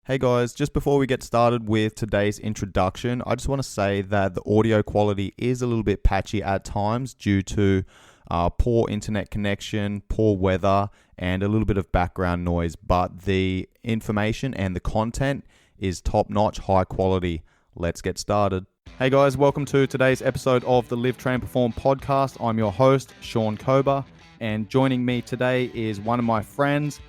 Hey guys, just before we get started with today's introduction, I just want to say that the audio quality is a little bit patchy at times due to poor internet connection, poor weather, and a little bit of background noise, but the information and the content is top-notch, high quality. Let's get started. Hey guys, welcome to today's episode of the Live, Train, Perform podcast. I'm your host, Shaun Kober, and joining me today is one of my friends,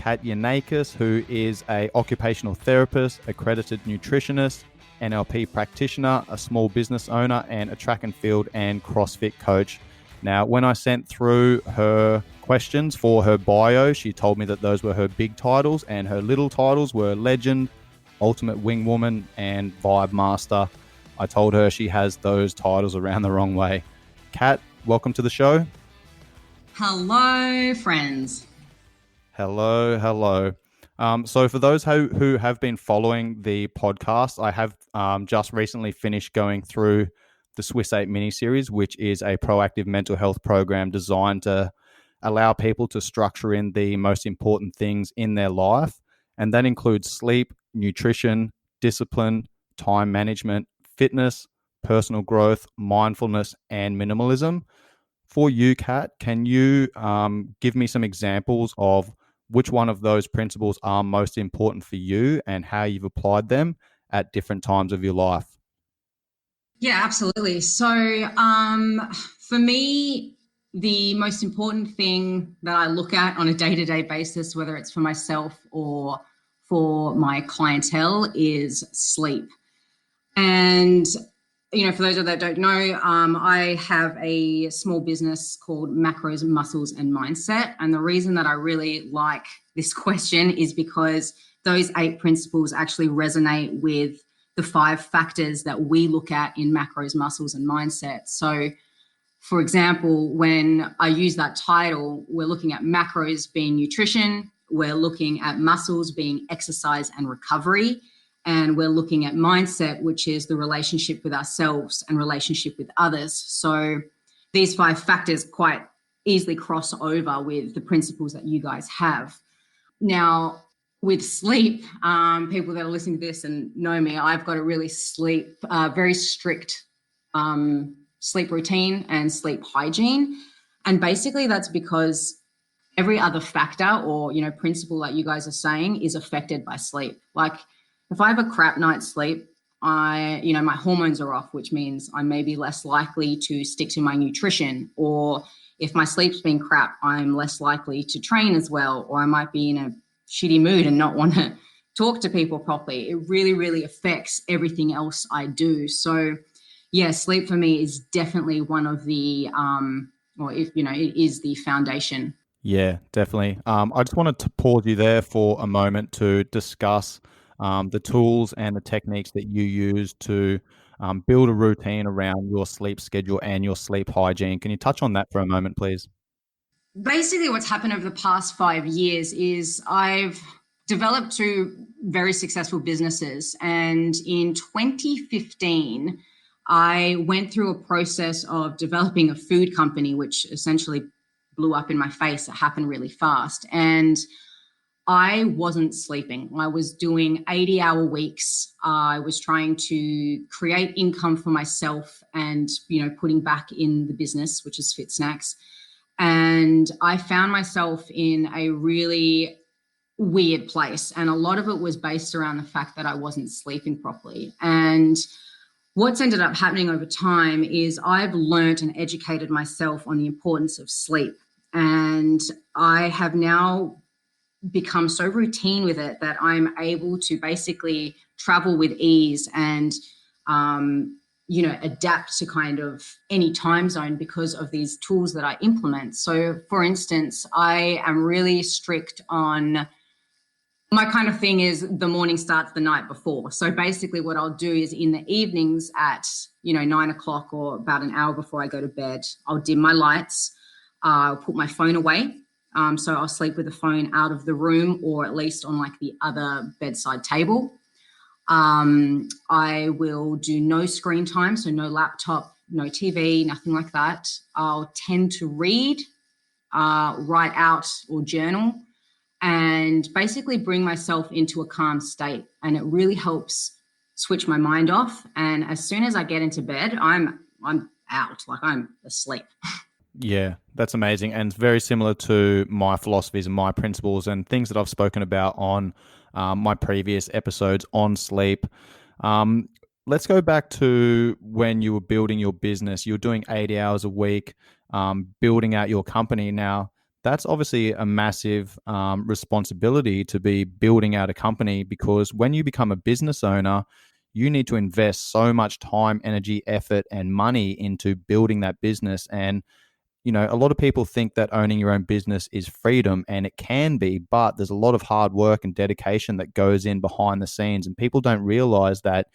Yiannakis, who is an occupational therapist, accredited nutritionist, NLP practitioner, a small business owner, and a track and field and CrossFit coach. Now, when I sent through her questions for her bio, she told me that those were her big titles, and her little titles were Legend, Ultimate Wing Woman, and Vibe Master. I told her she has those titles around the wrong way. Kat, welcome to the show. Hello, friends. Hello. So for those who have been following the podcast, I have just recently finished going through the Swiss 8 mini-series, which is a proactive mental health program designed to allow people to structure in the most important things in their life. And that includes sleep, nutrition, discipline, time management, fitness, personal growth, mindfulness, and minimalism. For you, Kat, can you give me some examples of which one of those principles are most important for you and how you've applied them at different times of your life? Yeah, absolutely. So for me, the most important thing that I look at on a day-to-day basis, whether it's for myself or for my clientele, is sleep. And for those that don't know, I have a small business called Macros, Muscles, and Mindset. And the reason that I really like this question is because those 8 principles actually resonate with the 5 factors that we look at in Macros, Muscles, and Mindset. So, for example, when I use that title, we're looking at macros being nutrition, we're looking at muscles being exercise and recovery, and we're looking at mindset, which is the relationship with ourselves and relationship with others. So these 5 factors quite easily cross over with the principles that you guys have. Now, with sleep, people that are listening to this and know me, I've got a really very strict sleep routine and sleep hygiene. And basically that's because every other factor or, principle that you guys are saying is affected by sleep. Like, if I have a crap night's sleep, my hormones are off, which means I may be less likely to stick to my nutrition. Or if my sleep's been crap, I'm less likely to train as well. Or I might be in a shitty mood and not want to talk to people properly. It really, really affects everything else I do. So yeah, sleep for me is definitely one of the, it is the foundation. Yeah, definitely. I just wanted to pause you there for a moment to discuss the tools and the techniques that you use to build a routine around your sleep schedule and your sleep hygiene. Can you touch on that for a moment, please? Basically, what's happened over the past 5 years is I've developed 2 very successful businesses. And in 2015, I went through a process of developing a food company, which essentially blew up in my face. It happened really fast. And I wasn't sleeping. I was doing 80-hour weeks. I was trying to create income for myself and, putting back in the business, which is FitSnax. And I found myself in a really weird place. And a lot of it was based around the fact that I wasn't sleeping properly. And what's ended up happening over time is I've learned and educated myself on the importance of sleep. And I have now become so routine with it that I'm able to basically travel with ease and, adapt to kind of any time zone because of these tools that I implement. So for instance, I am really strict on my kind of thing is the morning starts the night before. So basically what I'll do is in the evenings at, 9 o'clock or about an hour before I go to bed, I'll dim my lights, I'll put my phone away. So I'll sleep with the phone out of the room or at least on like the other bedside table. I will do no screen time, so no laptop, no TV, nothing like that. I'll tend to read, write out or journal. and basically bring myself into a calm state. And it really helps switch my mind off. And as soon as I get into bed, I'm out, like I'm asleep. Yeah, that's amazing. And it's very similar to my philosophies and my principles and things that I've spoken about on my previous episodes on sleep. Um, let's go back to when you were building your business. You were doing 80 hours a week, building out your company. Now, that's obviously a massive responsibility to be building out a company, because when you become a business owner, you need to invest so much time, energy, effort, and money into building that business. And a lot of people think that owning your own business is freedom, and it can be, but there's a lot of hard work and dedication that goes in behind the scenes. And people don't realize that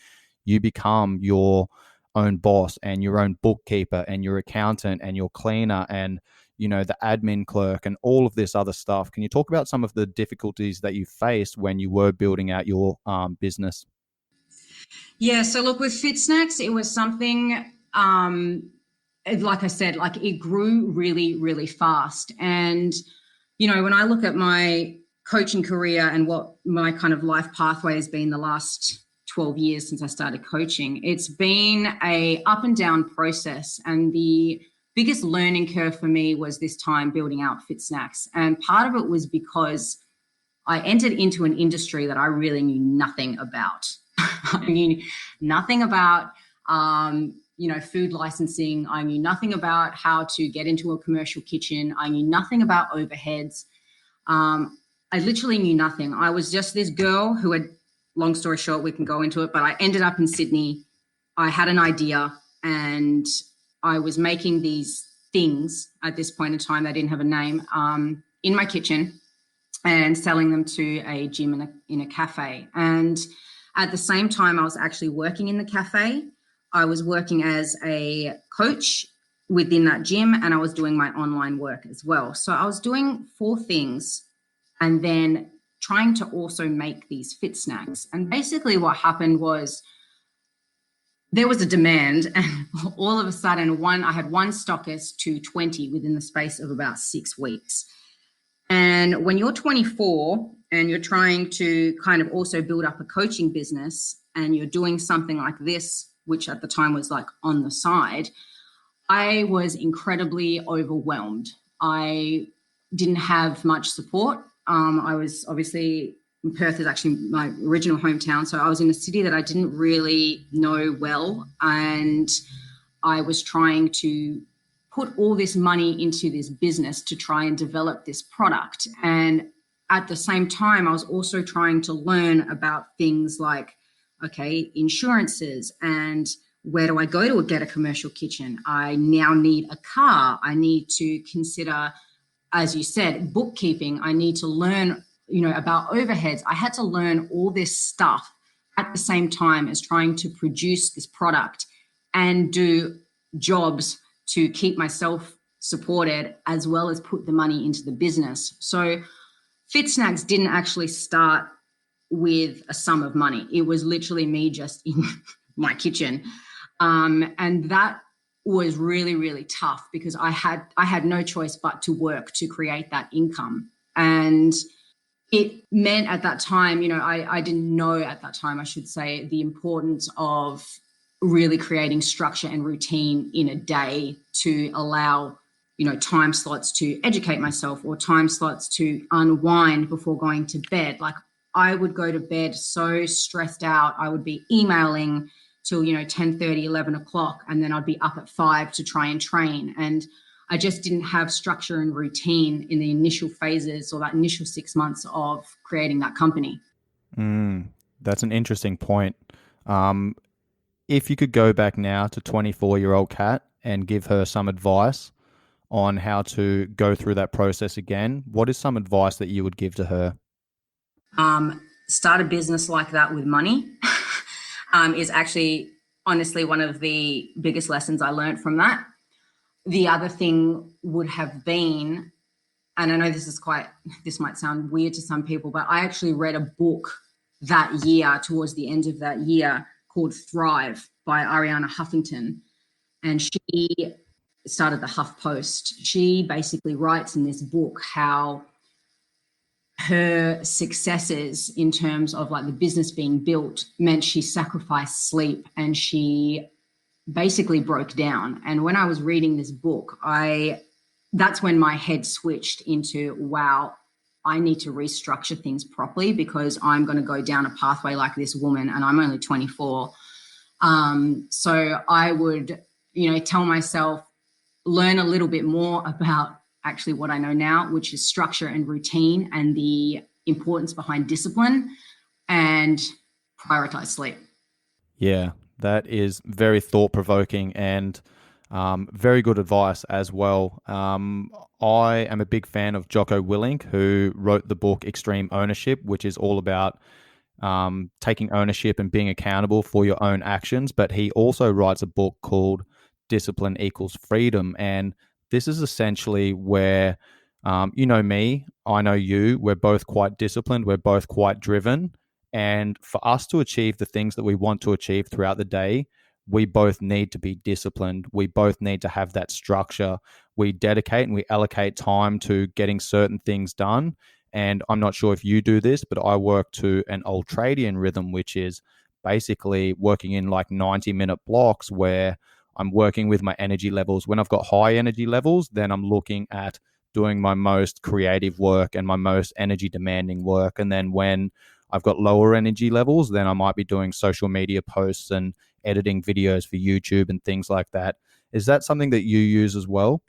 you become your own boss and your own bookkeeper and your accountant and your cleaner and, the admin clerk and all of this other stuff. Can you talk about some of the difficulties that you faced when you were building out your business? Yeah, so look, with FitSnax, it was something, like I said, like it grew really, really fast. And, when I look at my coaching career and what my kind of life pathway has been the last 12 years since I started coaching, it's been a up and down process. And the biggest learning curve for me was this time building out FitSnax. And part of it was because I entered into an industry that I really knew nothing about. I knew nothing about, food licensing. I knew nothing about how to get into a commercial kitchen. I knew nothing about overheads. I literally knew nothing. I was just this girl who had, long story short, we can go into it, but I ended up in Sydney. I had an idea and I was making these things at this point in time. They didn't have a name, in my kitchen, and selling them to a gym in a cafe. And at the same time, I was actually working in the cafe. I was working as a coach within that gym, and I was doing my online work as well. So I was doing 4 things and then trying to also make these FitSnax. And basically what happened was there was a demand, and all of a sudden I had one stockist to 20 within the space of about 6 weeks. And when you're 24 and you're trying to kind of also build up a coaching business and you're doing something like this, which at the time was like on the side, I was incredibly overwhelmed. I didn't have much support. I was obviously, Perth is actually my original hometown. So I was in a city that I didn't really know well. And I was trying to put all this money into this business to try and develop this product. And at the same time, I was also trying to learn about things like, okay, insurances and where do I go to get a commercial kitchen? I now need a car. I need to consider, as you said, bookkeeping. I need to learn, about overheads. I had to learn all this stuff at the same time as trying to produce this product and do jobs to keep myself supported as well as put the money into the business. So FitSnax didn't actually start with a sum of money. It was literally me just in my kitchen. And that was really, really tough because I had no choice but to work to create that income. And it meant at that time, I didn't know at that time, I should say, the importance of really creating structure and routine in a day to allow, time slots to educate myself or time slots to unwind before going to bed. Like I would go to bed so stressed out. I would be emailing till, 10:30, 11 o'clock, and then I'd be up at 5 to try and train. And I just didn't have structure and routine in the initial phases or that initial 6 months of creating that company. That's an interesting point. Um, if you could go back now to 24-year-old Kat and give her some advice on how to go through that process again, what is some advice that you would give to her? Start a business like that with money is actually honestly one of the biggest lessons I learned from that. The other thing would have been, and I know this might sound weird to some people, but I actually read a book that year, towards the end of that year, called Thrive by Ariana Huffington. And she started the Huff Post. She basically writes in this book how her successes in terms of like the business being built meant she sacrificed sleep, and she basically broke down. And when I was reading this book, that's when my head switched into, wow, I need to restructure things properly, because I'm going to go down a pathway like this woman, and I'm only 24. So I would, tell myself, learn a little bit more about actually what I know now, which is structure and routine and the importance behind discipline, and prioritize sleep. Yeah, that is very thought provoking and very good advice as well. I am a big fan of Jocko Willink, who wrote the book Extreme Ownership, which is all about taking ownership and being accountable for your own actions. But he also writes a book called Discipline Equals Freedom. And this is essentially where, you know me, I know you, we're both quite disciplined, we're both quite driven. And for us to achieve the things that we want to achieve throughout the day, we both need to be disciplined. We both need to have that structure. We dedicate and we allocate time to getting certain things done. And I'm not sure if you do this, but I work to an ultradian rhythm, which is basically working in like 90-minute blocks where I'm working with my energy levels. When I've got high energy levels, then I'm looking at doing my most creative work and my most energy demanding work. And then when I've got lower energy levels, then I might be doing social media posts and editing videos for YouTube and things like that. Is that something that you use as well?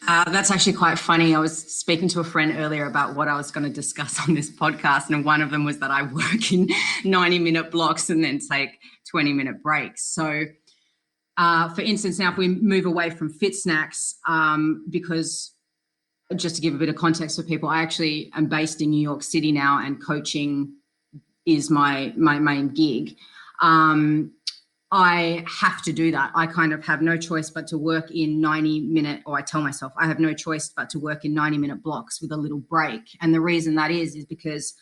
That's actually quite funny. I was speaking to a friend earlier about what I was going to discuss on this podcast, and one of them was that I work in 90-minute blocks and then take 20-minute breaks. So, for instance, now if we move away from FitSnax, because just to give a bit of context for people, I actually am based in New York City now, and coaching is my main gig. I have to do that. I kind of have no choice but to work in 90-minute, or I tell myself I have no choice but to work in 90-minute blocks with a little break. And the reason that is because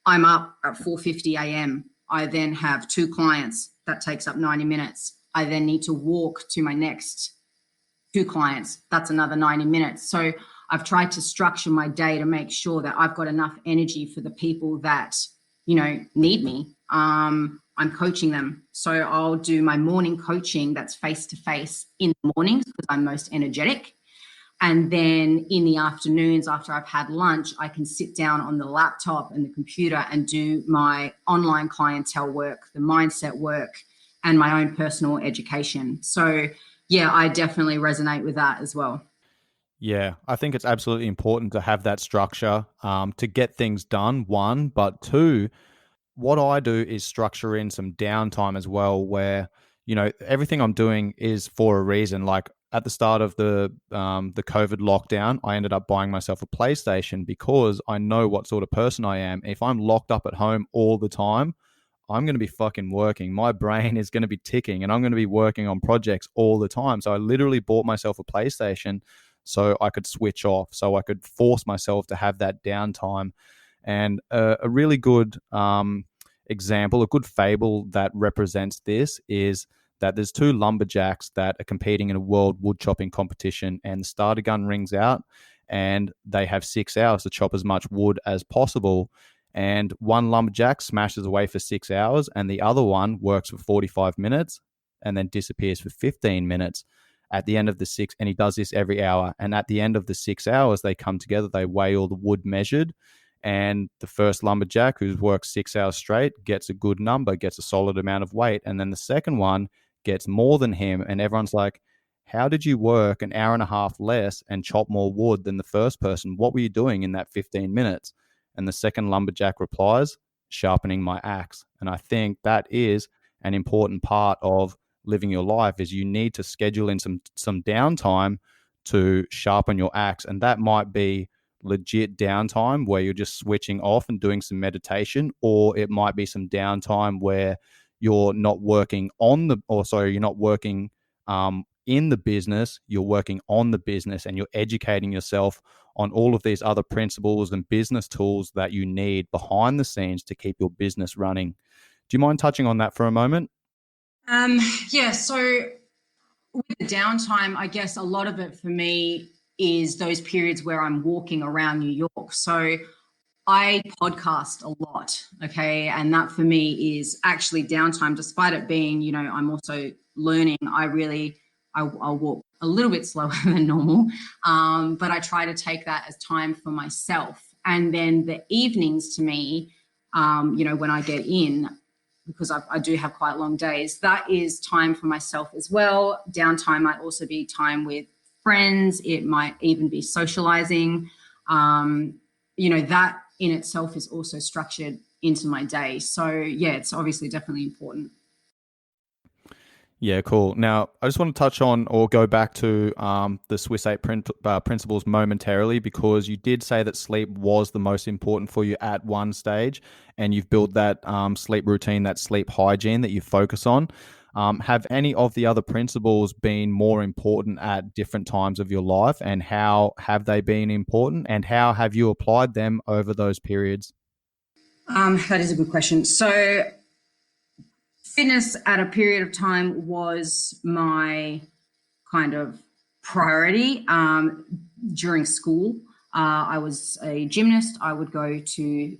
I'm up at 4:50 a.m. I then have 2 clients. That takes up 90 minutes. I then need to walk to my next 2 clients. That's another 90 minutes. So I've tried to structure my day to make sure that I've got enough energy for the people that, need me. I'm coaching them. So I'll do my morning coaching that's face to face in the mornings because I'm most energetic. And then in the afternoons, after I've had lunch, I can sit down on the laptop and the computer and do my online clientele work, the mindset work, and my own personal education. So yeah, I definitely resonate with that as well. Yeah, I think it's absolutely important to have that structure to get things done, one, but two, what I do is structure in some downtime as well, where everything I'm doing is for a reason. Like at the start of the COVID lockdown, I ended up buying myself a PlayStation because I know what sort of person I am. If I'm locked up at home all the time, I'm going to be fucking working. My brain is going to be ticking, and I'm going to be working on projects all the time. So I literally bought myself a PlayStation so I could switch off, so I could force myself to have that downtime. And a really good example, a good fable that represents this is that there's 2 lumberjacks that are competing in a world wood chopping competition, and the starter gun rings out, and they have 6 hours to chop as much wood as possible. And one lumberjack smashes away for 6 hours, and the other one works for 45 minutes and then disappears for 15 minutes. At the end of the 6, and he does this every hour. And at the end of the 6 hours, they come together, they weigh all the wood measured, and the first lumberjack who's worked 6 hours straight gets a good number, gets a solid amount of weight. And then the second one gets more than him. And everyone's like, how did you work an hour and a half less and chop more wood than the first person? What were you doing in that 15 minutes? And the second lumberjack replies, sharpening my axe. And I think that is an important part of living your life, is you need to schedule in some downtime to sharpen your axe. And that might be legit downtime where you're just switching off and doing some meditation, or it might be some downtime where you're not working on the, or sorry, you're not working in the business, you're working on the business, and you're educating yourself on all of these other principles and business tools that you need behind the scenes to keep your business running. Do you mind touching on that for a moment? Yeah, so with the downtime, I guess a lot of it for me is those periods where I'm walking around New York. So I podcast a lot, okay? And that for me is actually downtime, despite it being, I'm also learning. I'll walk a little bit slower than normal, but I try to take that as time for myself. And then the evenings to me, when I get in, because I do have quite long days, that is time for myself as well. Downtime might also be time with friends. It might even be socializing. That in itself is also structured into my day. So yeah, it's obviously definitely important. Yeah, cool. Now, I just want to touch on or go back to the Swiss 8 principles momentarily, because you did say that sleep was the most important for you at one stage, and you've built that sleep routine, that sleep hygiene that you focus on. Have any of the other principles been more important at different times of your life, and how have they been important, and how have you applied them over those periods? That is a good question. So fitness at a period of time was my kind of priority. During school, I was a gymnast. I would go to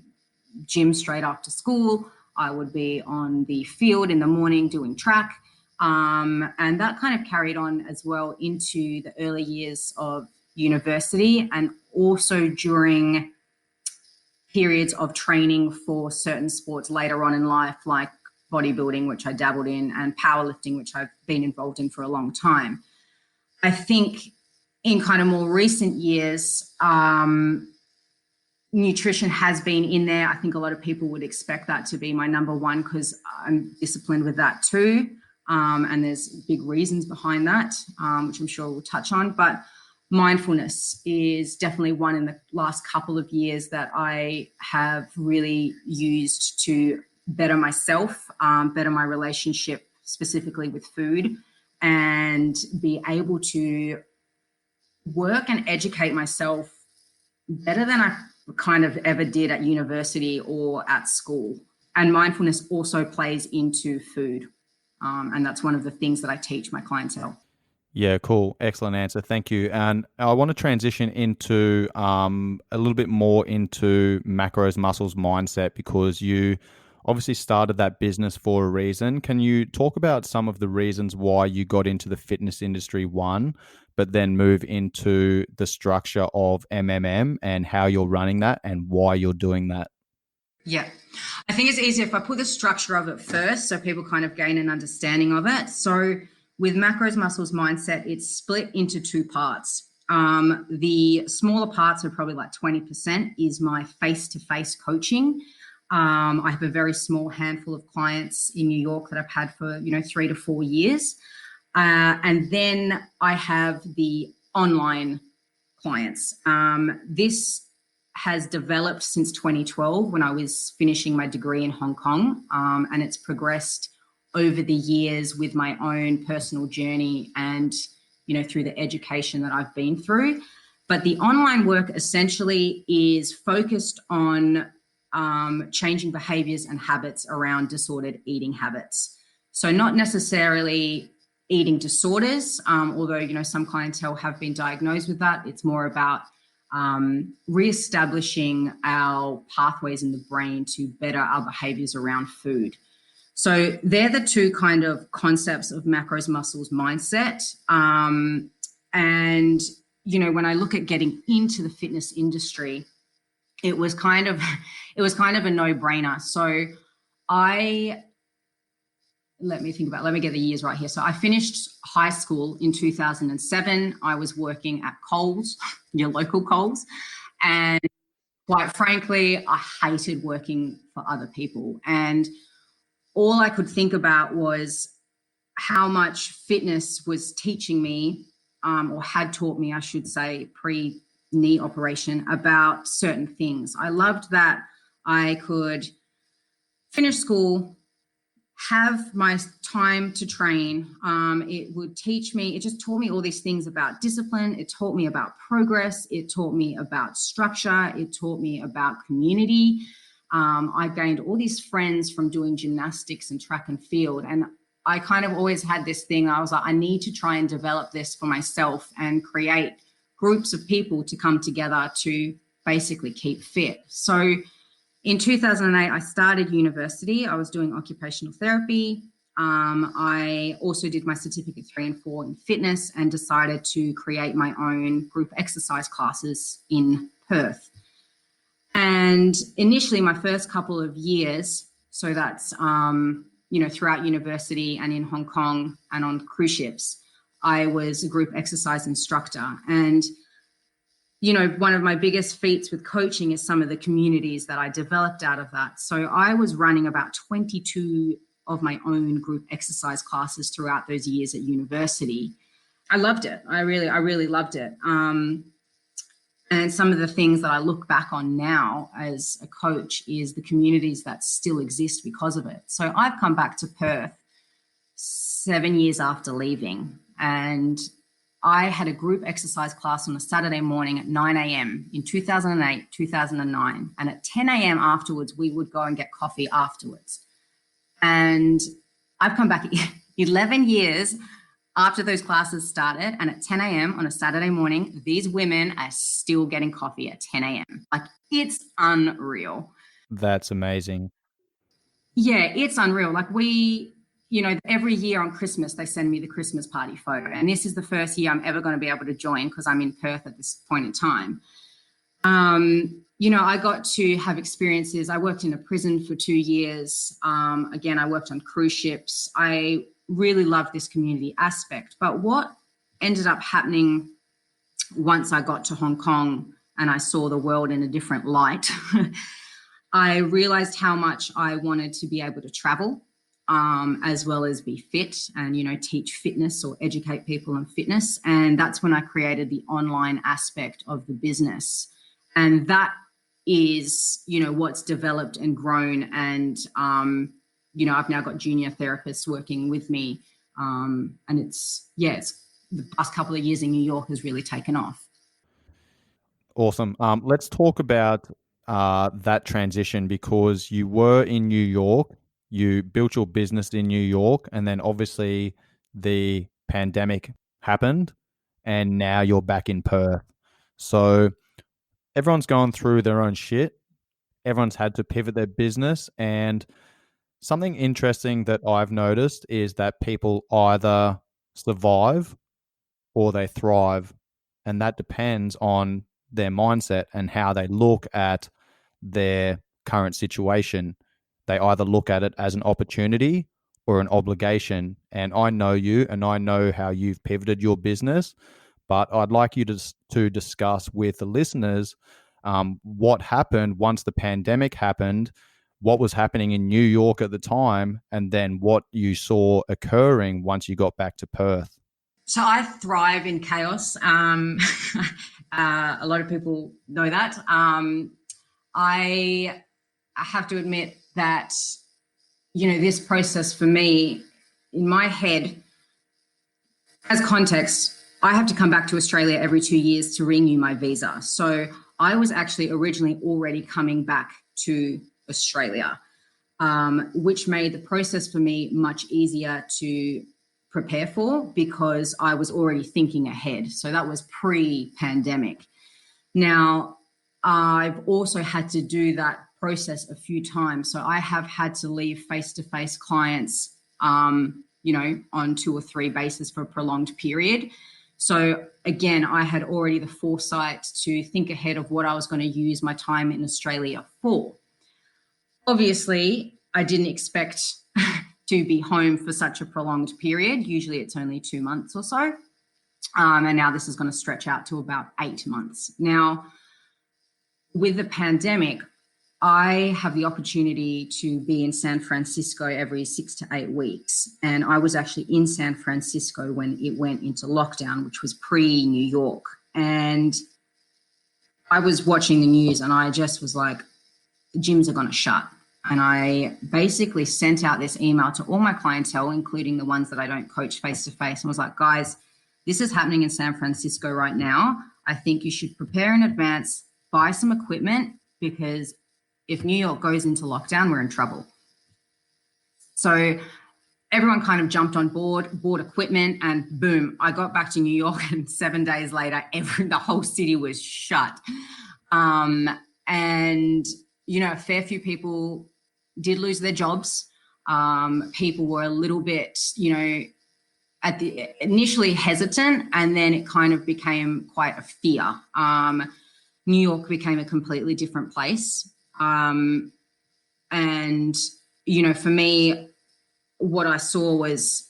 gym straight after school. I would be on the field in the morning doing track. And that kind of carried on as well into the early years of university, and also during periods of training for certain sports later on in life, like bodybuilding, which I dabbled in, and powerlifting, which I've been involved in for a long time. I think in kind of more recent years, nutrition has been in there. I think a lot of people would expect that to be my number one, because I'm disciplined with that too. And there's big reasons behind that, which I'm sure we'll touch on. But mindfulness is definitely one in the last couple of years that I have really used to better myself, better my relationship specifically with food, and be able to work and educate myself better than I kind of ever did at university or at school. And mindfulness also plays into food. And that's one of the things that I teach my clientele. Yeah, cool. Excellent answer. Thank you. And I want to transition into a little bit more into macros, muscles, mindset, because you obviously started that business for a reason. Can you talk about some of the reasons why you got into the fitness industry, one, but then move into the structure of MMM and how you're running that and why you're doing that? Yeah. I think it's easier if I put the structure of it first so people kind of gain an understanding of it. So with macros, muscles, mindset, it's split into two parts. The smaller parts are probably like 20% is my face-to-face coaching. I have a very small handful of clients in New York that I've had for, 3 to 4 years. And then I have the online clients. This has developed since 2012 when I was finishing my degree in Hong Kong, and it's progressed over the years with my own personal journey and, through the education that I've been through. But the online work essentially is focused on changing behaviors and habits around disordered eating habits. So not necessarily eating disorders, although, some clientele have been diagnosed with that. It's more about reestablishing our pathways in the brain to better our behaviors around food. So they're the two kind of concepts of macros, muscles, mindset. And, when I look at getting into the fitness industry, it was kind of a no-brainer. So let me get the years right here. So I finished high school in 2007. I was working at Coles, your local Coles. And quite frankly, I hated working for other people. And all I could think about was how much fitness was teaching me, or had taught me, I should say, pre-knee operation, about certain things. I loved that I could finish school, have my time to train. It just taught me all these things about discipline. It taught me about progress. It taught me about structure. It taught me about community. I gained all these friends from doing gymnastics and track and field. And I kind of always had this thing. I was like, I need to try and develop this for myself and create groups of people to come together to basically keep fit. So in 2008, I started university. I was doing occupational therapy. I also did my certificate 3 and 4 in fitness and decided to create my own group exercise classes in Perth. And initially, my first couple of years, so that's, throughout university and in Hong Kong and on cruise ships, I was a group exercise instructor. And one of my biggest feats with coaching is some of the communities that I developed out of that. So I was running about 22 of my own group exercise classes throughout those years at university. I loved it. I really loved it. And some of the things that I look back on now as a coach is the communities that still exist because of it. So I've come back to Perth 7 years after leaving, and I had a group exercise class on a Saturday morning at 9 a.m. in 2008, 2009. And at 10 a.m. afterwards, we would go and get coffee afterwards. And I've come back 11 years after those classes started. And at 10 a.m. on a Saturday morning, these women are still getting coffee at 10 a.m. Like, it's unreal. That's amazing. Yeah, it's unreal. Like, every year on Christmas, they send me the Christmas party photo. And this is the first year I'm ever going to be able to join because I'm in Perth at this point in time. I got to have experiences. I worked in a prison for 2 years. Again, I worked on cruise ships. I really loved this community aspect. But what ended up happening once I got to Hong Kong and I saw the world in a different light, I realized how much I wanted to be able to travel, as well as be fit and, teach fitness or educate people on fitness. And that's when I created the online aspect of the business. And that is, what's developed and grown. And, I've now got junior therapists working with me. And it's the past couple of years in New York has really taken off. Awesome. Let's talk about that transition, because you were in New York, you built your business in New York, and then obviously the pandemic happened, and now you're back in Perth. So everyone's going through their own shit. Everyone's had to pivot their business. And something interesting that I've noticed is that people either survive or they thrive. And that depends on their mindset and how they look at their current situation. They either look at it as an opportunity or an obligation. And I know you, and I know how you've pivoted your business, but I'd like you to discuss with the listeners what happened once the pandemic happened, what was happening in New York at the time, and then what you saw occurring once you got back to Perth. So I thrive in chaos. A lot of people know that. I have to admit that, this process for me, in my head, as context, I have to come back to Australia every 2 years to renew my visa. So I was actually originally already coming back to Australia, which made the process for me much easier to prepare for because I was already thinking ahead. So that was pre-pandemic. Now, I've also had to do that process a few times. So I have had to leave face-to-face clients, on 2 or 3 bases for a prolonged period. So again, I had already the foresight to think ahead of what I was going to use my time in Australia for. Obviously, I didn't expect to be home for such a prolonged period. Usually it's only 2 months or so. And now this is going to stretch out to about 8 months. Now, with the pandemic, I have the opportunity to be in San Francisco every 6 to 8 weeks. And I was actually in San Francisco when it went into lockdown, which was pre-New York. And I was watching the news and I just was like, the gyms are going to shut. And I basically sent out this email to all my clientele, including the ones that I don't coach face-to-face, and was like, guys, this is happening in San Francisco right now. I think you should prepare in advance, buy some equipment, because if New York goes into lockdown, we're in trouble. So everyone kind of jumped on board, bought equipment, and boom, I got back to New York, and 7 days later, the whole city was shut. Um, and, a fair few people did lose their jobs. People were a little bit, at the initially hesitant, and then it kind of became quite a fear. New York became a completely different place. And, for me, what I saw was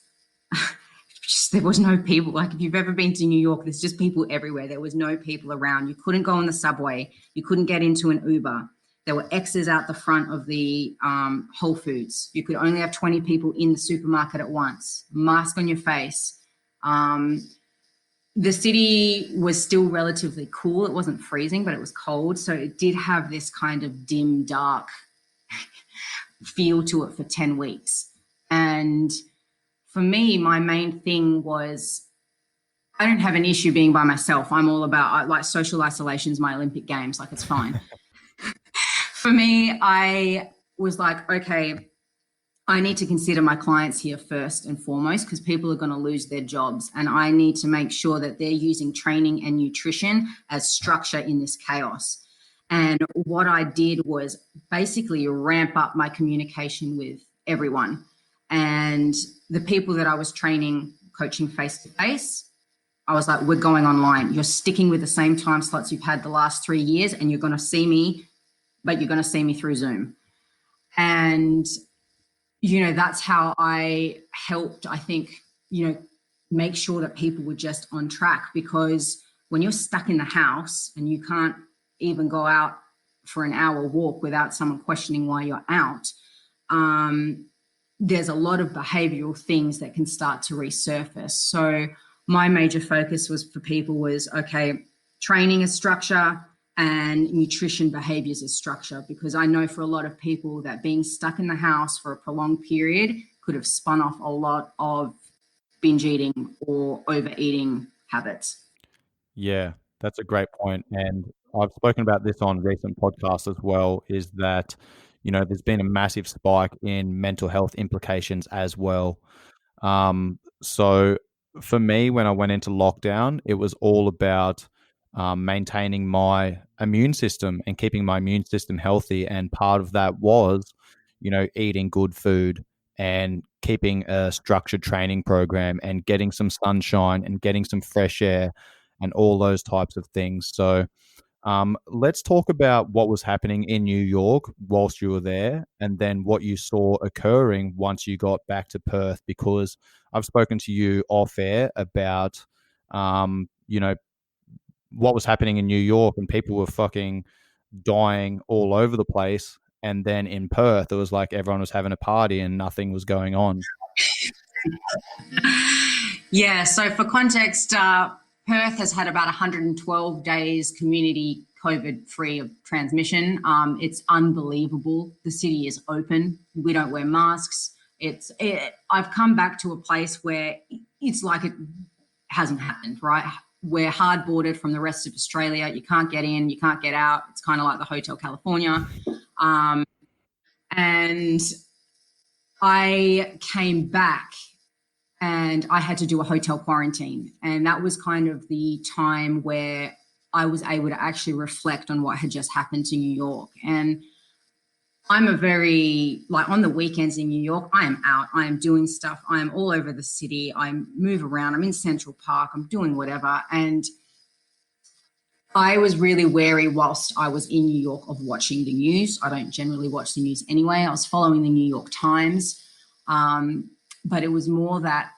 there was no people. Like, if you've ever been to New York, there's just people everywhere. There was no people around. You couldn't go on the subway. You couldn't get into an Uber. There were X's out the front of the Whole Foods. You could only have 20 people in the supermarket at once. Mask on your face. The city was still relatively cool. It wasn't freezing, but it was cold. So it did have this kind of dim, dark feel to it for 10 weeks. And for me, my main thing was I don't have an issue being by myself. I'm all about, like, social isolation is my Olympic Games. Like, it's fine. For me, I was like, okay, I need to consider my clients here first and foremost, because people are going to lose their jobs. And I need to make sure that they're using training and nutrition as structure in this chaos. And what I did was basically ramp up my communication with everyone. And the people that I was training, coaching face to face, I was like, we're going online. You're sticking with the same time slots you've had the last 3 years, and you're going to see me, but you're going to see me through Zoom. And, that's how I helped, I think, make sure that people were just on track. Because when you're stuck in the house and you can't even go out for an hour walk without someone questioning why you're out, there's a lot of behavioral things that can start to resurface. So my major focus was, okay, training as structure and nutrition behaviors as structure, because I know for a lot of people that being stuck in the house for a prolonged period could have spun off a lot of binge eating or overeating habits. Yeah, that's a great point. And I've spoken about this on recent podcasts as well, is that, there's been a massive spike in mental health implications as well. So for me, when I went into lockdown, it was all about maintaining my immune system and keeping my immune system healthy. And part of that was, eating good food and keeping a structured training program and getting some sunshine and getting some fresh air and all those types of things. So let's talk about what was happening in New York whilst you were there, and then what you saw occurring once you got back to Perth, because I've spoken to you off air about, what was happening in New York, and people were fucking dying all over the place. And then in Perth, it was like everyone was having a party and nothing was going on. Yeah, so for context, Perth has had about 112 days community COVID-free of transmission. It's unbelievable. The city is open. We don't wear masks. I've come back to a place where it's like it hasn't happened, right? We're hard bordered from the rest of Australia. You can't get in, you can't get out. It's kind of like the Hotel California. And I came back and I had to do a hotel quarantine. And that was kind of the time where I was able to actually reflect on what had just happened to New York. And I'm on the weekends in New York, I am out, I am doing stuff, I am all over the city, I move around, I'm in Central Park, I'm doing whatever. And I was really wary whilst I was in New York of watching the news. I don't generally watch the news anyway. I was following the New York Times, but it was more that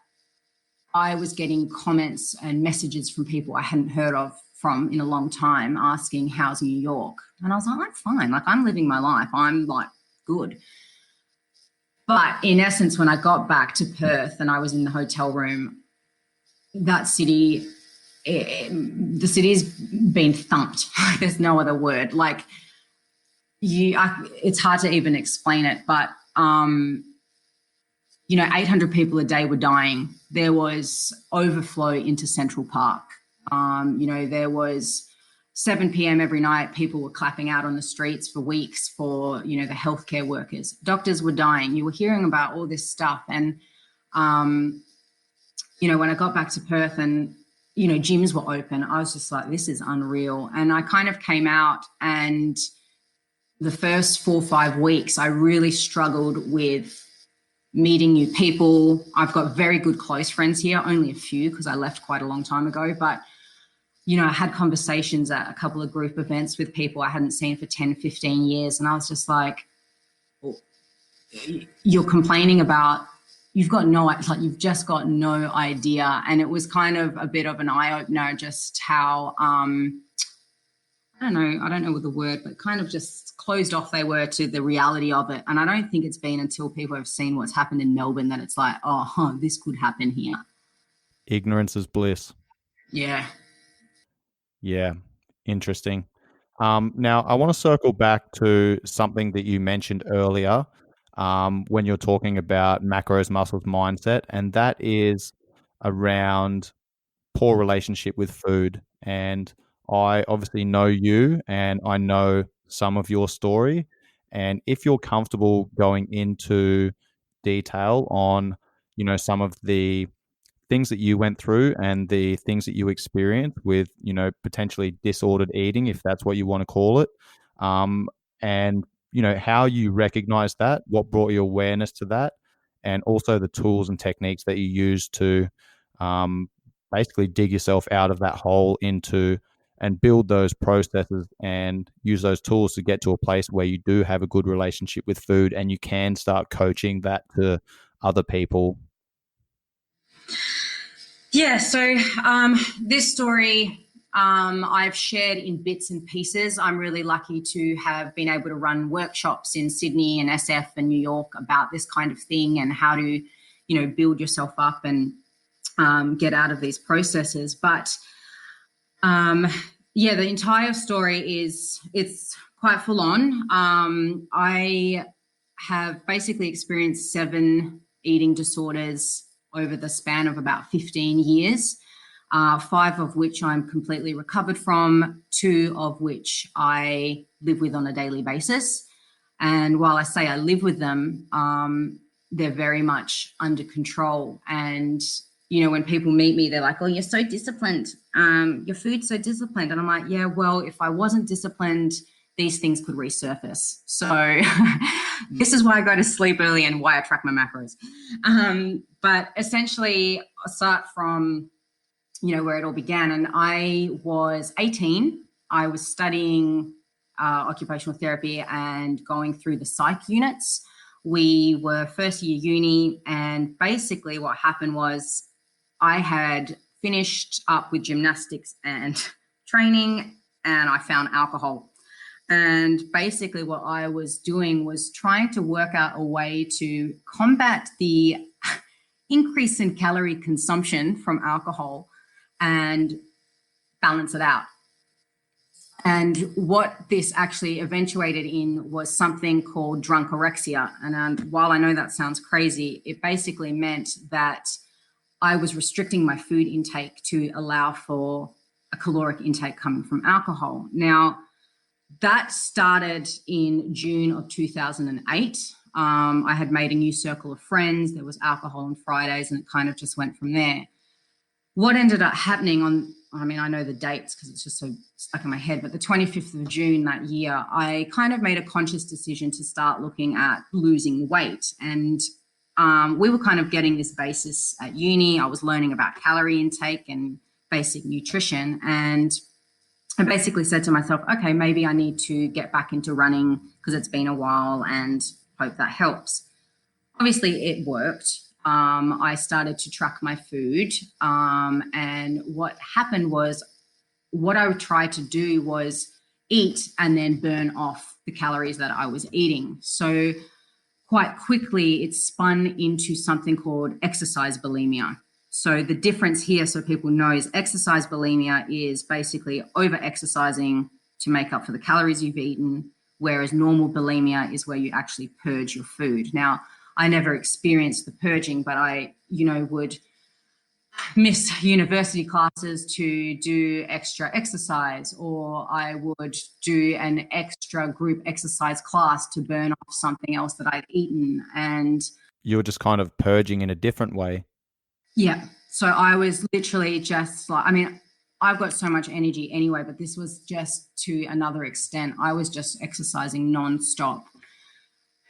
I was getting comments and messages from people I hadn't heard of from in a long time asking, how's New York? And I was like, I'm fine. Like, I'm living my life. I'm like good. But in essence, when I got back to Perth and I was in the hotel room, that city, the city's been thumped. There's no other word. Like, it's hard to even explain it, but 800 people a day were dying. There was overflow into Central Park. There was 7 p.m. every night. People were clapping out on the streets for weeks for, the healthcare workers. Doctors were dying. You were hearing about all this stuff. And, when I got back to Perth and, gyms were open. I was just like, this is unreal. And I kind of came out, and the first 4 or 5 weeks, I really struggled with meeting new people. I've got very good close friends here, only a few because I left quite a long time ago. But, I had conversations at a couple of group events with people I hadn't seen for 10, 15 years. And I was just like, you're complaining about, you've just got no idea. And it was kind of a bit of an eye opener, just how, I don't know what the word, but kind of just closed off they were to the reality of it. And I don't think it's been until people have seen what's happened in Melbourne that it's like, this could happen here. Ignorance is bliss. Yeah. Yeah, interesting. Now, I want to circle back to something that you mentioned earlier when you're talking about macros, muscles, mindset, and that is around poor relationship with food. And I obviously know you and I know some of your story. And if you're comfortable going into detail on, some of the things that you went through and the things that you experienced with, potentially disordered eating, if that's what you want to call it, and, how you recognize that, what brought your awareness to that, and also the tools and techniques that you use to um, basically dig yourself out of that hole into and build those processes and use those tools to get to a place where you do have a good relationship with food and you can start coaching that to other people. Yeah. So this story I've shared in bits and pieces. I'm really lucky to have been able to run workshops in Sydney and SF and New York about this kind of thing and how to, build yourself up and get out of these processes. But the entire story it's quite full on. I have basically experienced 7 eating disorders over the span of about 15 years, 5 of which I'm completely recovered from, 2 of which I live with on a daily basis. And while I say I live with them, they're very much under control. And, when people meet me, they're like, oh, you're so disciplined. Your food's so disciplined. And I'm like, yeah, well, if I wasn't disciplined, these things could resurface. So this is why I go to sleep early and why I track my macros. But essentially, I'll start from, where it all began. And I was 18. I was studying occupational therapy and going through the psych units. We were first year uni. And basically what happened was I had finished up with gymnastics and training, and I found alcohol. And basically what I was doing was trying to work out a way to combat the increase in calorie consumption from alcohol and balance it out. And what this actually eventuated in was something called drunkorexia. And while I know that sounds crazy, it basically meant that I was restricting my food intake to allow for a caloric intake coming from alcohol. Now, that started in June of 2008. I had made a new circle of friends. There was alcohol on Fridays, and it kind of just went from there. What ended up happening I know the dates because it's just so stuck in my head, but the 25th of June that year, I kind of made a conscious decision to start looking at losing weight. And we were kind of getting this basis at uni. I was learning about calorie intake and basic nutrition. And I basically said to myself, okay, maybe I need to get back into running because it's been a while and hope that helps. Obviously, it worked. I started to track my food. And what happened was, what I would try to do was eat and then burn off the calories that I was eating. So quite quickly, it spun into something called exercise bulimia. So the difference here, so people know, is exercise bulimia is basically over-exercising to make up for the calories you've eaten, whereas normal bulimia is where you actually purge your food. Now, I never experienced the purging, but I, would miss university classes to do extra exercise, or I would do an extra group exercise class to burn off something else that I'd eaten. And You were just kind of purging in a different way. yeah, So I was literally just like, I mean, I've got so much energy anyway, but this was just to another extent. I was just exercising nonstop.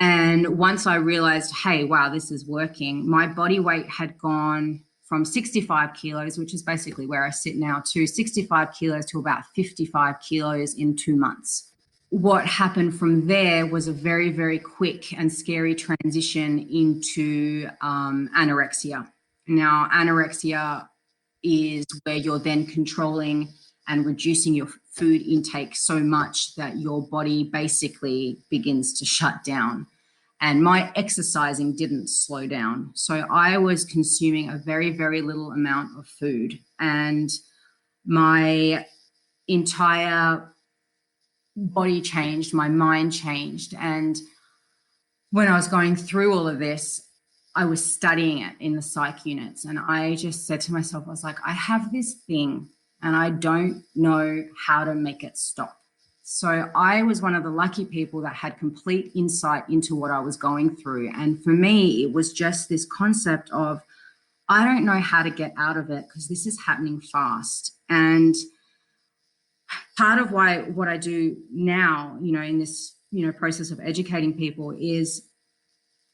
And once I realized, hey, wow, this is working, my body weight had gone from 65 kilos, which is basically where I sit now, to 65 kilos to about 55 kilos in 2 months. What happened from there was a very, very quick and scary transition into anorexia. Now, anorexia is where you're then controlling and reducing your food intake so much that your body basically begins to shut down. And my exercising didn't slow down. So I was consuming a very, very little amount of food. And my entire body changed, my mind changed. And when I was going through all of this, I was studying it in the psych units. And I just said to myself, I was like, I have this thing and I don't know how to make it stop. So I was one of the lucky people that had complete insight into what I was going through. And for me, it was just this concept of, I don't know how to get out of it because this is happening fast. And part of what I do now, in this, process of educating people is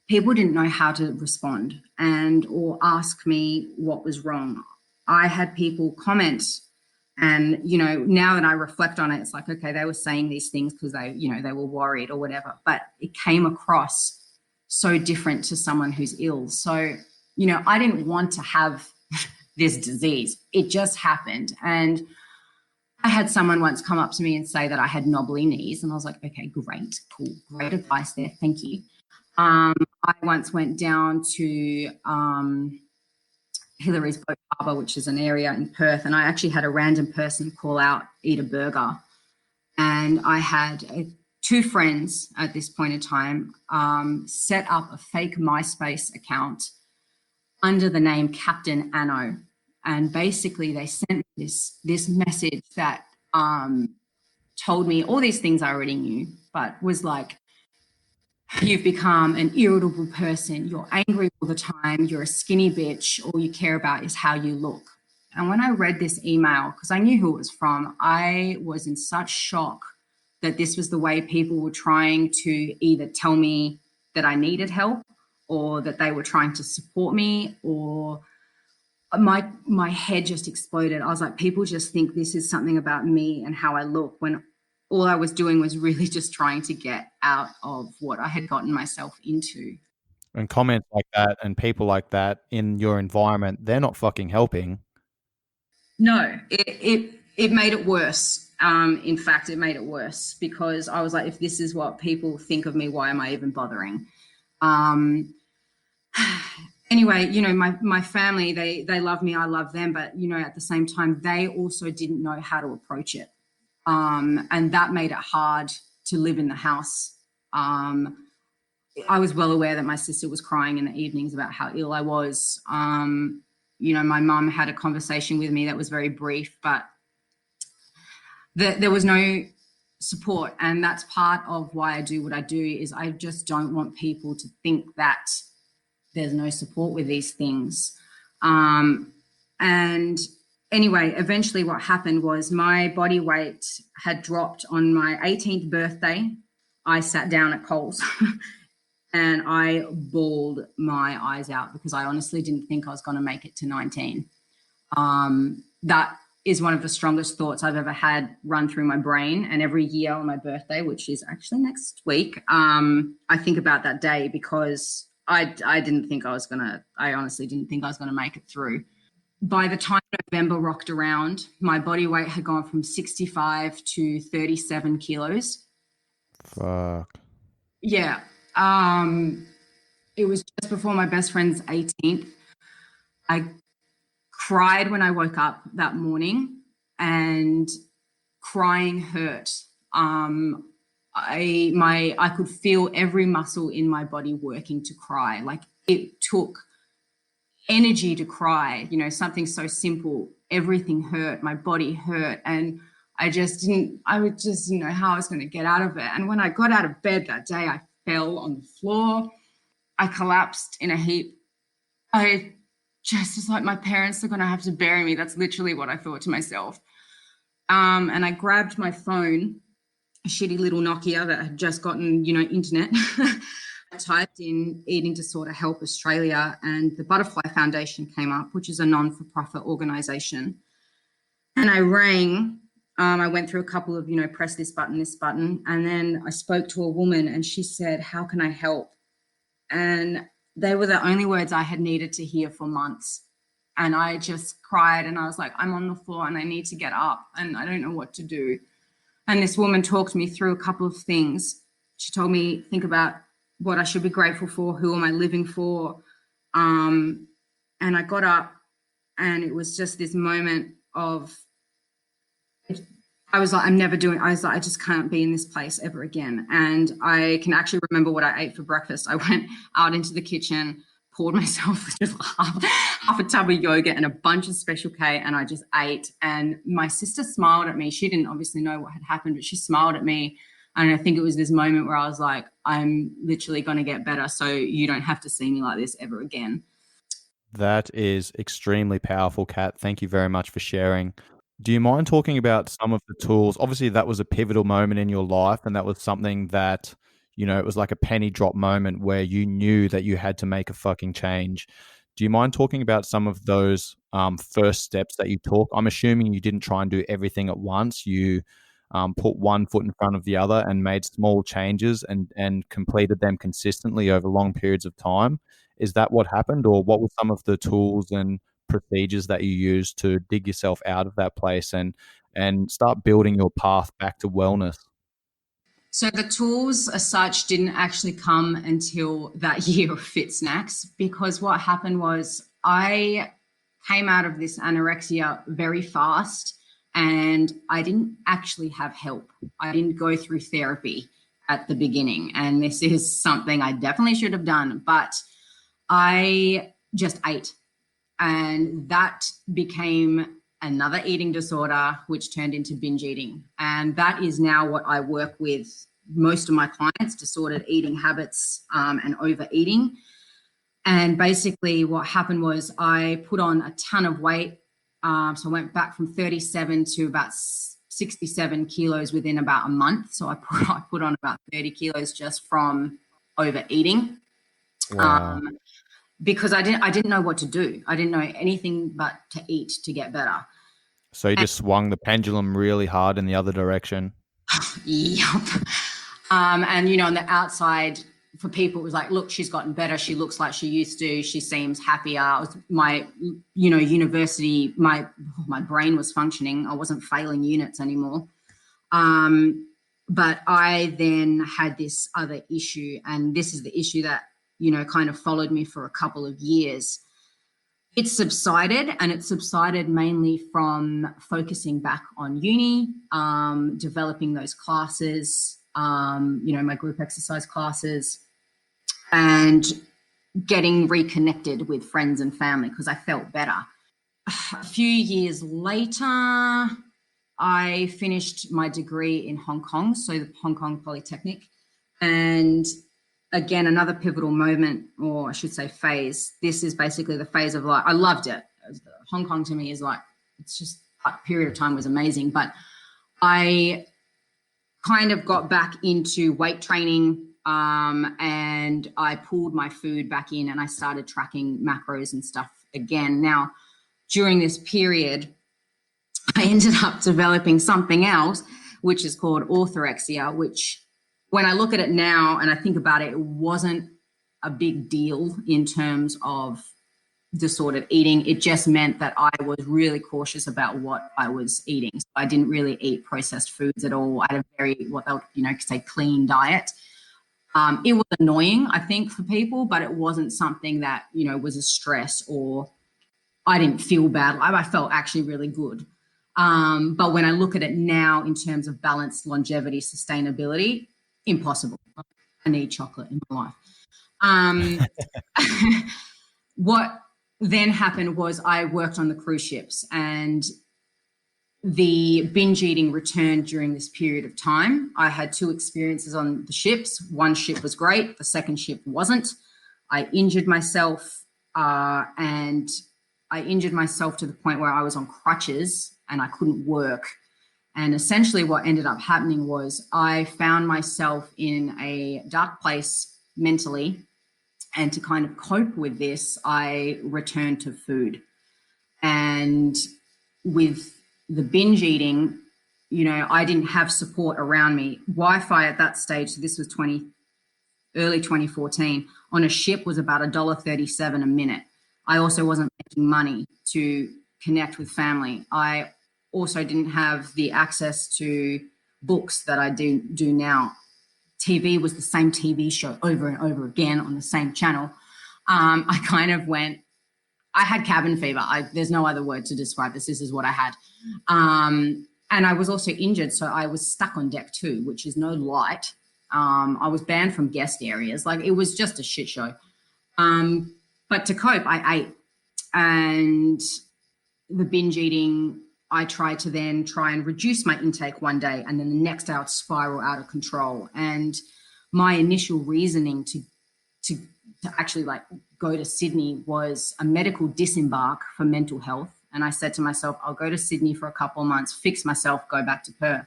people didn't know how to respond or ask me what was wrong. I had people comment. And, now that I reflect on it, it's like, okay, they were saying these things because they were worried or whatever, but it came across so different to someone who's ill. So, I didn't want to have this disease. It just happened. And I had someone once come up to me and say that I had knobbly knees. And I was like, okay, great, cool, great advice there. Thank you. I once went down to, Hillary's Boat Harbour, which is an area in Perth, and I actually had a random person call out, eat a burger. And I had two friends at this point in time set up a fake MySpace account under the name Captain Anno. And basically they sent me this message that told me all these things I already knew, but was like, you've become an irritable person. You're angry all the time. You're a skinny bitch. All you care about is how you look. And when I read this email, because I knew who it was from, I was in such shock that this was the way people were trying to either tell me that I needed help or that they were trying to support me, or my head just exploded. I was like, people just think this is something about me and how I look, when all I was doing was really just trying to get out of what I had gotten myself into. And comments like that and people like that in your environment, they're not fucking helping. No, it made it worse. In fact, it made it worse because I was like, if this is what people think of me, why am I even bothering? Anyway, my family, they love me, I love them, but at the same time, they also didn't know how to approach it. And that made it hard to live in the house. I was well aware that my sister was crying in the evenings about how ill I was. My mum had a conversation with me that was very brief, but there was no support. And that's part of why I do what I do, is I just don't want people to think that there's no support with these things. And anyway, eventually what happened was my body weight had dropped on my 18th birthday. I sat down at Coles and I bawled my eyes out because I honestly didn't think I was going to make it to 19. That is one of the strongest thoughts I've ever had run through my brain. And every year on my birthday, which is actually next week, I think about that day because I honestly didn't think I was going to make it through. By the time November rocked around, my body weight had gone from 65 to 37 kilos. Fuck. Yeah. It was just before my best friend's 18th. I cried when I woke up that morning, and crying hurt. I could feel every muscle in my body working to cry. Like, it took energy to cry, something so simple. Everything hurt, my body hurt, and I just didn't know how I was going to get out of it. And when I got out of bed that day, I fell on the floor. I collapsed in a heap. I just as like my parents are going to have to bury me. That's literally what I thought to myself. And I grabbed my phone, a shitty little Nokia that had just gotten, internet. I typed in Eating Disorder Help Australia, and the Butterfly Foundation came up, which is a non-for-profit organisation. And I rang. I went through a couple of, press this button. And then I spoke to a woman and she said, how can I help? And they were the only words I had needed to hear for months. And I just cried and I was like, I'm on the floor and I need to get up and I don't know what to do. And this woman talked me through a couple of things. She told me, think about what I should be grateful for, who am I living for? And I got up and it was just this moment of, I was like, I was like, I just can't be in this place ever again. And I can actually remember what I ate for breakfast. I went out into the kitchen, poured myself just half a tub of yogurt and a bunch of Special K, and I just ate. And my sister smiled at me. She didn't obviously know what had happened, but she smiled at me. And I think it was this moment where I was like, I'm literally going to get better, so you don't have to see me like this ever again. That is extremely powerful, Kat. Thank you very much for sharing. Do you mind talking about some of the tools? Obviously, that was a pivotal moment in your life, and that was something that, it was like a penny drop moment where you knew that you had to make a fucking change. Do you mind talking about some of those first steps that you took? I'm assuming you didn't try and do everything at once. You put one foot in front of the other and made small changes and completed them consistently over long periods of time. Is that what happened, or what were some of the tools and procedures that you used to dig yourself out of that place and start building your path back to wellness? So the tools as such didn't actually come until that year of FitSnax, because what happened was I came out of this anorexia very fast and I didn't actually have help. I didn't go through therapy at the beginning. And this is something I definitely should have done, but I just ate. And that became another eating disorder, which turned into binge eating. And that is now what I work with most of my clients: disordered eating habits and overeating. And basically what happened was I put on a ton of weight. So I went back from 37 to about 67 kilos within about a month. So I put on about 30 kilos just from overeating. Wow. Because I didn't know what to do. I didn't know anything but to eat to get better. So you just swung the pendulum really hard in the other direction. Yep. And on the outside, for people, it was like, look, she's gotten better. She looks like she used to. She seems happier. My university, my brain was functioning. I wasn't failing units anymore. But I then had this other issue, and this is the issue that kind of followed me for a couple of years. It subsided, and it subsided mainly from focusing back on uni, developing those classes, my group exercise classes, and getting reconnected with friends and family because I felt better. A few years later, I finished my degree in Hong Kong, so the Hong Kong Polytechnic, and again, another pivotal moment, or I should say phase. This is basically the phase of I loved it. Hong Kong to me is it's just that period of time was amazing. But I kind of got back into weight training and I pulled my food back in and I started tracking macros and stuff again. Now, during this period, I ended up developing something else, which is called orthorexia, which when I look at it now and I think about it, it wasn't a big deal in terms of disordered eating. It just meant that I was really cautious about what I was eating. So I didn't really eat processed foods at all. I had a very, what they'll, say clean diet. It was annoying, I think, for people, but it wasn't something that, was a stress or I didn't feel bad. I felt actually really good. But when I look at it now in terms of balance, longevity, sustainability, impossible. I need chocolate in my life. What then happened was I worked on the cruise ships and the binge eating returned during this period of time. I had two experiences on the ships. One ship was great. The second ship wasn't. I injured myself and I injured myself to the point where I was on crutches and I couldn't work. And essentially what ended up happening was I found myself in a dark place mentally. And to kind of cope with this, I returned to food. And with the binge eating, I didn't have support around me. Wi-Fi at that stage, so this was early 2014, on a ship was about $1.37 a minute. I also wasn't making money to connect with family. I also didn't have the access to books that I do now. TV was the same TV show over and over again on the same channel. I kind of I had cabin fever. There's no other word to describe this. This is what I had. And I was also injured, so I was stuck on deck 2, which is no light. I was banned from guest areas. Like, it was just a shit show. But to cope, I ate. And the binge eating, I tried to then try and reduce my intake one day, and then the next day I would spiral out of control. And my initial reasoning to actually go to Sydney was a medical disembark for mental health. And I said to myself, I'll go to Sydney for a couple of months, fix myself, go back to Perth.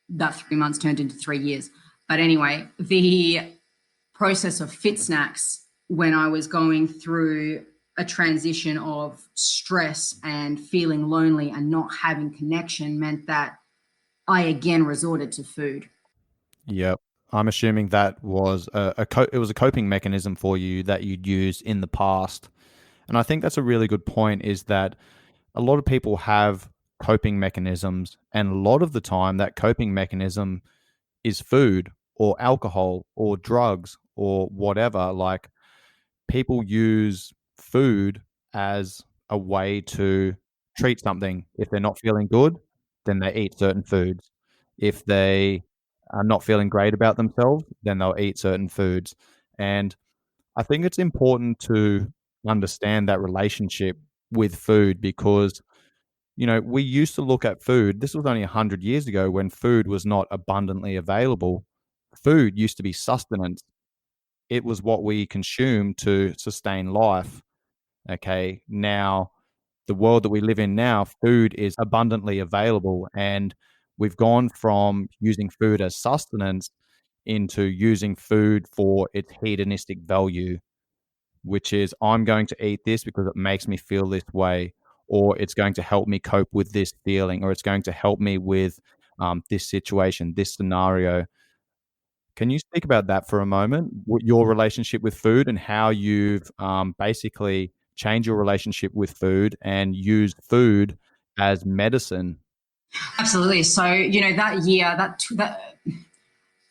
That 3 months turned into 3 years. But anyway, the process of FitSnax, when I was going through a transition of stress and feeling lonely and not having connection, meant that I again resorted to food. Yep. I'm assuming that was it was a coping mechanism for you that you'd used in the past. And I think that's a really good point, is that a lot of people have coping mechanisms, and a lot of the time that coping mechanism is food or alcohol or drugs or whatever. Like, people use food as a way to treat something. If they're not feeling good, then they eat certain foods. If they are not feeling great about themselves, then they'll eat certain foods. And I think it's important to understand that relationship with food, because we used to look at food. This was only 100 years ago, when food was not abundantly available. Food used to be sustenance. It was what we consumed to sustain life. Okay. Now, the world that we live in now, food is abundantly available. And we've gone from using food as sustenance into using food for its hedonistic value, which is, I'm going to eat this because it makes me feel this way, or it's going to help me cope with this feeling, or it's going to help me with this situation, this scenario. Can you speak about that for a moment? Your relationship with food, and how you've basically changed your relationship with food and used food as medicine? Absolutely. So, that year, that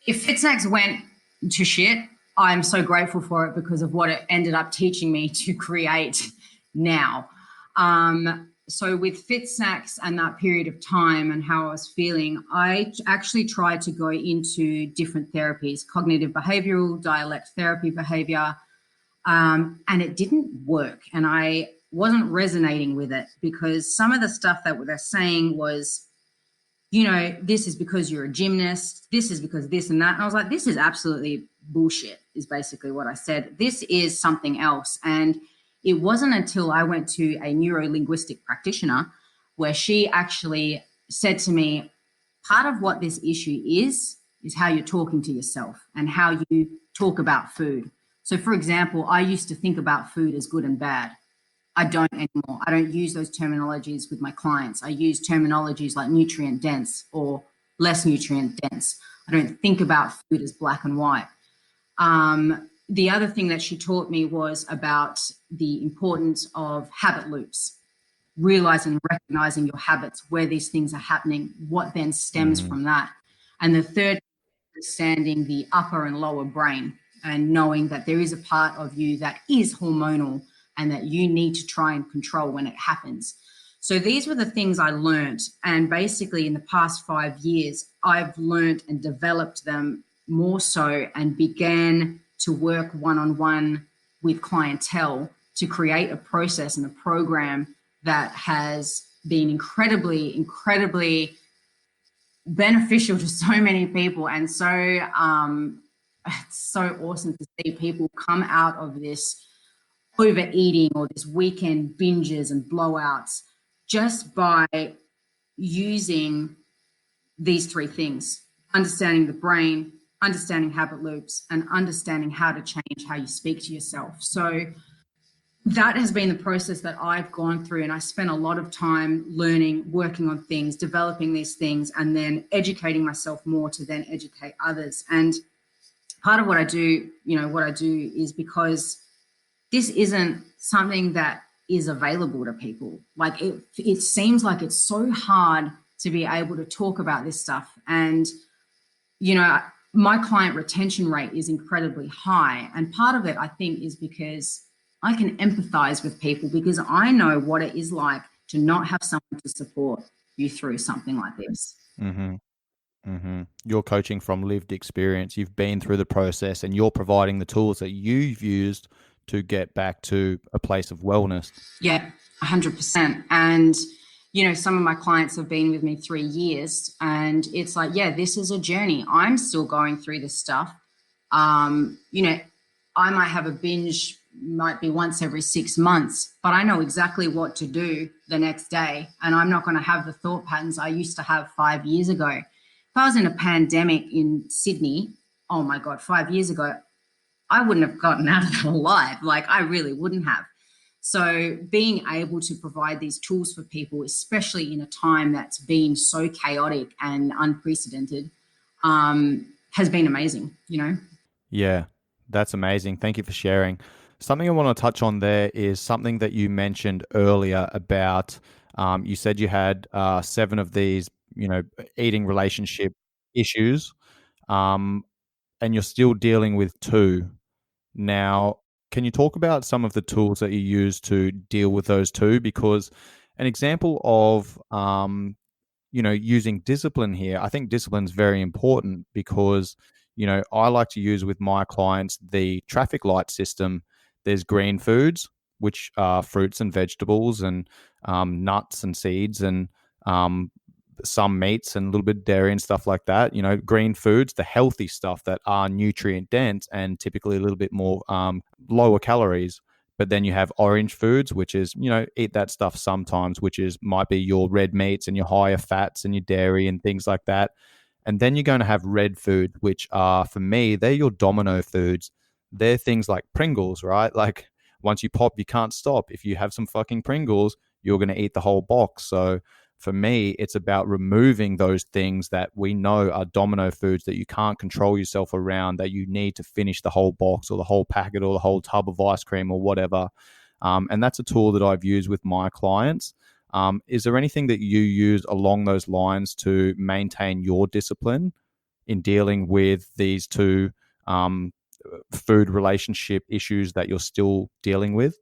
if FitSnax went to shit, I'm so grateful for it because of what it ended up teaching me to create now. So with FitSnax and that period of time and how I was feeling, I actually tried to go into different therapies: cognitive behavioral, dialect therapy, behavior, and it didn't work. And I wasn't resonating with it, because some of the stuff that they're saying was, this is because you're a gymnast, this is because this and that. And I was like, this is absolutely bullshit, is basically what I said. This is something else. And it wasn't until I went to a neuro-linguistic practitioner where she actually said to me, part of what this issue is how you're talking to yourself and how you talk about food. So, for example, I used to think about food as good and bad. I don't anymore. I don't use those terminologies with my clients. I use terminologies like nutrient dense or less nutrient dense. I don't think about food as black and white. The other thing that she taught me was about the importance of habit loops, realizing and recognizing your habits, where these things are happening, what then stems from that. And the third, understanding the upper and lower brain, and knowing that there is a part of you that is hormonal and that you need to try and control when it happens. So these were the things I learned. And basically in the past 5 years, I've learned and developed them more so, and began to work one-on-one with clientele to create a process and a program that has been incredibly beneficial to so many people. And so it's so awesome to see people come out of this overeating or this weekend binges and blowouts just by using these three things: understanding the brain, understanding habit loops, and understanding how to change how you speak to yourself. So that has been the process that I've gone through, and I spent a lot of time learning, working on things, developing these things, and then educating myself more to then educate others. And part of what I do, is because this isn't something that is available to people. Like it seems like it's so hard to be able to talk about this stuff. And, my client retention rate is incredibly high. And part of it, I think, is because I can empathize with people, because I know what it is like to not have someone to support you through something like this. Mm-hmm. Mm-hmm. You're coaching from lived experience. You've been through the process and you're providing the tools that you've used to get back to a place of wellness. Yeah, 100%. And, some of my clients have been with me 3 years, and it's like, yeah, this is a journey. I'm still going through this stuff. I might have a binge, might be once every 6 months, but I know exactly what to do the next day. And I'm not going to have the thought patterns I used to have 5 years ago. If I was in a pandemic in Sydney, oh my God, 5 years ago, I wouldn't have gotten out of that alive. Like, I really wouldn't have. So being able to provide these tools for people, especially in a time that's been so chaotic and unprecedented, has been amazing, Yeah, that's amazing. Thank you for sharing. Something I want to touch on there is something that you mentioned earlier about, you said you had 7 of these, eating relationship issues, and you're still dealing with 2. Now, can you talk about some of the tools that you use to deal with those 2? Because an example of, using discipline here, I think discipline is very important because, I like to use with my clients the traffic light system. There's green foods, which are fruits and vegetables and nuts and seeds and some meats and a little bit of dairy and stuff like that. Green foods, the healthy stuff that are nutrient dense and typically a little bit more lower calories. But then you have orange foods, which is, eat that stuff sometimes, which is might be your red meats and your higher fats and your dairy and things like that. And then you're going to have red food, which are, for me, they're your domino foods. They're things like Pringles, right? Like once you pop, you can't stop. If you have some fucking Pringles, you're going to eat the whole box. So for me, it's about removing those things that we know are domino foods that you can't control yourself around, that you need to finish the whole box or the whole packet or the whole tub of ice cream or whatever. And that's a tool that I've used with my clients. Is there anything that you use along those lines to maintain your discipline in dealing with these 2 food relationship issues that you're still dealing with?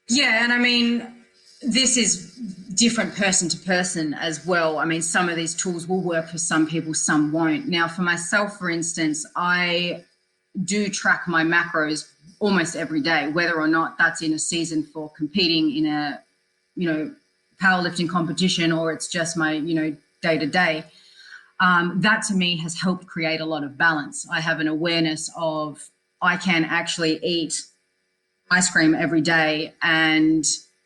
Yeah, and I mean, this is different person to person as well. I mean, some of these tools will work for some people, some won't. Now, for myself, for instance, I do track my macros almost every day, whether or not that's in a season for competing in a, powerlifting competition, or it's just my, day to day. That to me has helped create a lot of balance. I have an awareness of I can actually eat ice cream every day and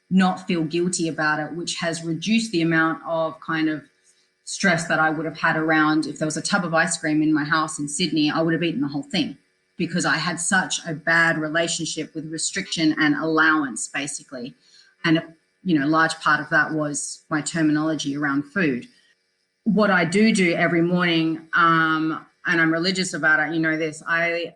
not feel guilty about it, which has reduced the amount of kind of stress that I would have had around. If there was a tub of ice cream in my house in Sydney, I would have eaten the whole thing, because I had such a bad relationship with restriction and allowance, basically. And, a large part of that was my terminology around food. What I do every morning, and I'm religious about it, this, I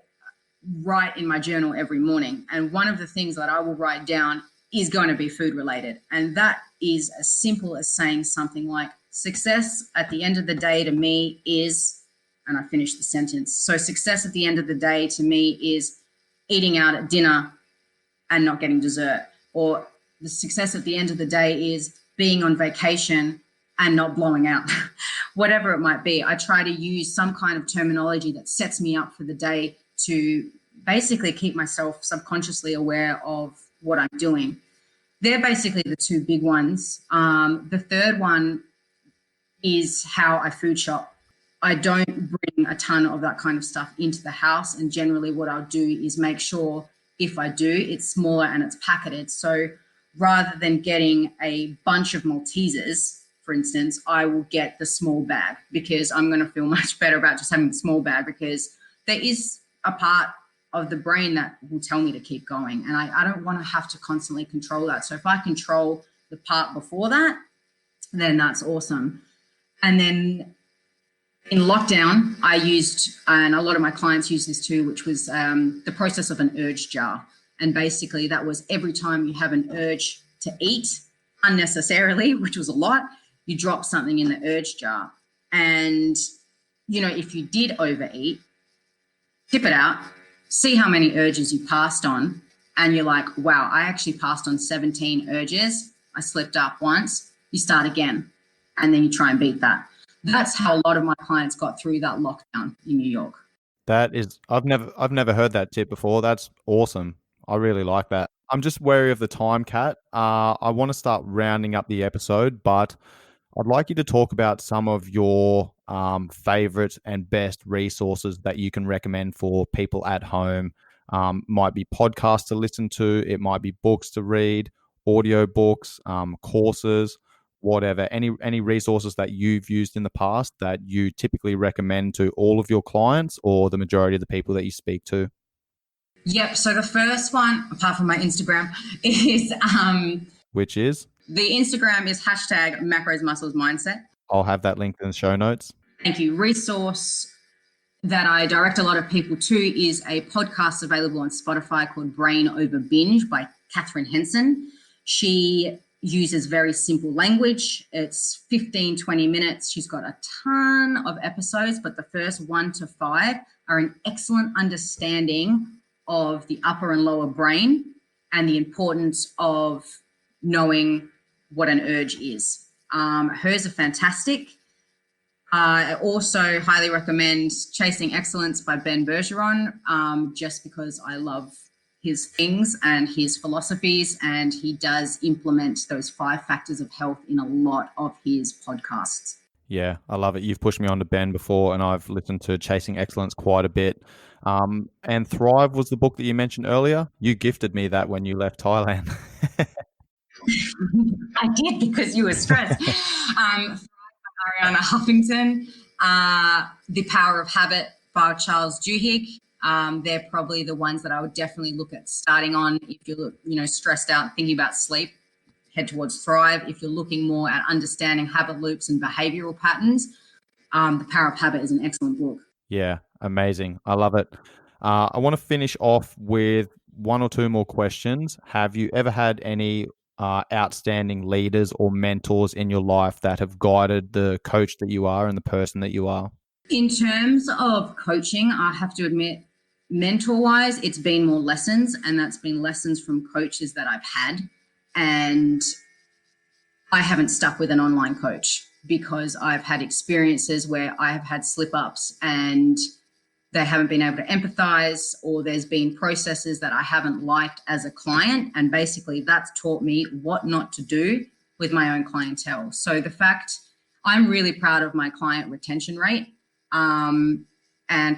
write in my journal every morning. And one of the things that I will write down is going to be food related. And that is as simple as saying something like, success at the end of the day to me is, and I finish the sentence. So success at the end of the day to me is eating out at dinner and not getting dessert. Or the success at the end of the day is being on vacation and not blowing out. Whatever it might be, I try to use some kind of terminology that sets me up for the day to basically keep myself subconsciously aware of what I'm doing. They're basically the 2 big ones. The third one is how I food shop. I don't bring a ton of that kind of stuff into the house. And generally what I'll do is make sure if I do, it's smaller and it's packeted. So rather than getting a bunch of Maltesers, for instance, I will get the small bag because I'm going to feel much better about just having the small bag, because there is a part of the brain that will tell me to keep going. And I don't want to have to constantly control that. So if I control the part before that, then that's awesome. And then in lockdown, I used, and a lot of my clients use this too, which was the process of an urge jar. And basically that was every time you have an urge to eat unnecessarily, which was a lot, you drop something in the urge jar. And, you know, if you did overeat, tip it out, see how many urges you passed on. And you're like, wow, I actually passed on 17 urges. I slipped up once. You start again. And then you try and beat that. That's how a lot of my clients got through that lockdown in New York. That is, I've never heard that tip before. That's awesome. I really like that. I'm just wary of the time, Kat. I want to start rounding up the episode, but I'd like you to talk about some of your favorite and best resources that you can recommend for people at home. Might be podcasts to listen to, it might be books to read, audio books, courses, whatever. Any resources that you've used in the past that you typically recommend to all of your clients or the majority of the people that you speak to? Yep. So the first one, apart from my Instagram, is Which is? the Instagram is hashtag macros muscles mindset. I'll have that linked in the show notes. Thank you. Resource that I direct a lot of people to is a podcast available on Spotify called Brain Over Binge by Catherine Henson. She uses very simple language. It's 15, 20 minutes. She's got a ton of episodes, but the first 1 to 5 are an excellent understanding of the upper and lower brain and the importance of knowing what an urge is. Hers are fantastic. I also highly recommend Chasing Excellence by Ben Bergeron, just because I love his things and his philosophies, and he does implement those 5 factors of health in a lot of his podcasts. Yeah, I love it. You've pushed me on to Ben before, and I've listened to Chasing Excellence quite a bit. And Thrive was the book that you mentioned earlier. You gifted me that when you left Thailand. I did, because you were stressed. Ariana Huffington, The Power of Habit by Charles Duhigg. They're probably the ones that I would definitely look at starting on. If you're stressed out, thinking about sleep, head towards Thrive. If you're looking more at understanding habit loops and behavioral patterns, The Power of Habit is an excellent book. Yeah, amazing. I love it. I want to finish off with 1 or 2 more questions. Have you ever had any outstanding leaders or mentors in your life that have guided the coach that you are and the person that you are? In terms of coaching, I have to admit, mentor-wise, it's been more lessons, and that's been lessons from coaches that I've had. And I haven't stuck with an online coach because I've had experiences where I have had slip-ups and they haven't been able to empathize, or there's been processes that I haven't liked as a client. And basically that's taught me what not to do with my own clientele. So the fact, I'm really proud of my client retention rate. And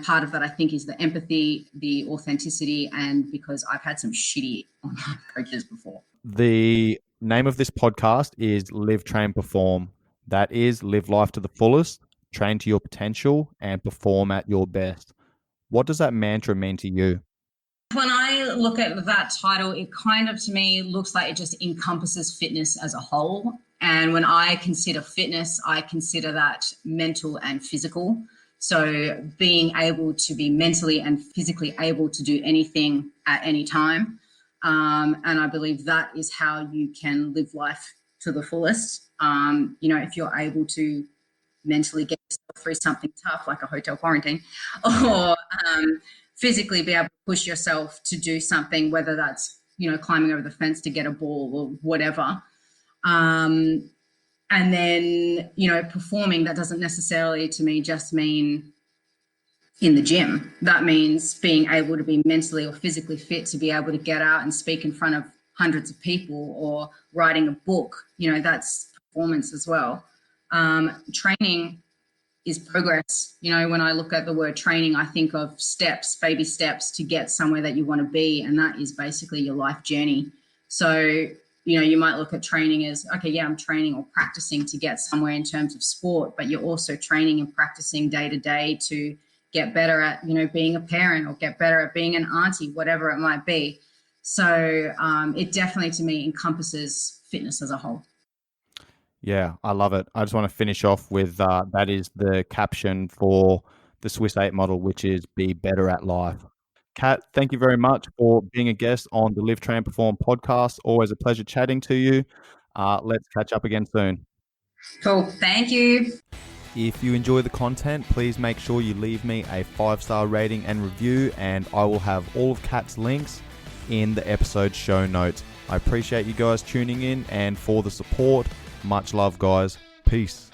part of that, I think, is the empathy, the authenticity, and because I've had some shitty online coaches before. The name of this podcast is Live, Train, Perform. That is, live life to the fullest, train to your potential, and perform at your best. What does that mantra mean to you? When I look at that title, it kind of, to me, looks like it just encompasses fitness as a whole. And when I consider fitness, I consider that mental and physical. So being able to be mentally and physically able to do anything at any time. And I believe that is how you can live life to the fullest. If you're able to mentally get yourself through something tough like a hotel quarantine, or physically be able to push yourself to do something, whether that's, climbing over the fence to get a ball or whatever. And then, performing, that doesn't necessarily to me just mean in the gym. That means being able to be mentally or physically fit to be able to get out and speak in front of hundreds of people, or writing a book, that's performance as well. Training is progress. You know, when I look at the word training, I think of steps, baby steps to get somewhere that you want to be. And that is basically your life journey. So, you know, you might look at training as, okay, yeah, I'm training or practicing to get somewhere in terms of sport, but you're also training and practicing day to day to get better at, you know, being a parent or get better at being an auntie, whatever it might be. So it definitely, to me, encompasses fitness as a whole. Yeah, I love it. I just want to finish off with that is the caption for the Swiss 8 model, which is be better at life. Kat, thank you very much for being a guest on the Live, Train, Perform podcast. Always a pleasure chatting to you. Let's catch up again soon. Cool. Thank you. If you enjoy the content, please make sure you leave me a 5-star rating and review, and I will have all of Kat's links in the episode show notes. I appreciate you guys tuning in and for the support. Much love, guys. Peace.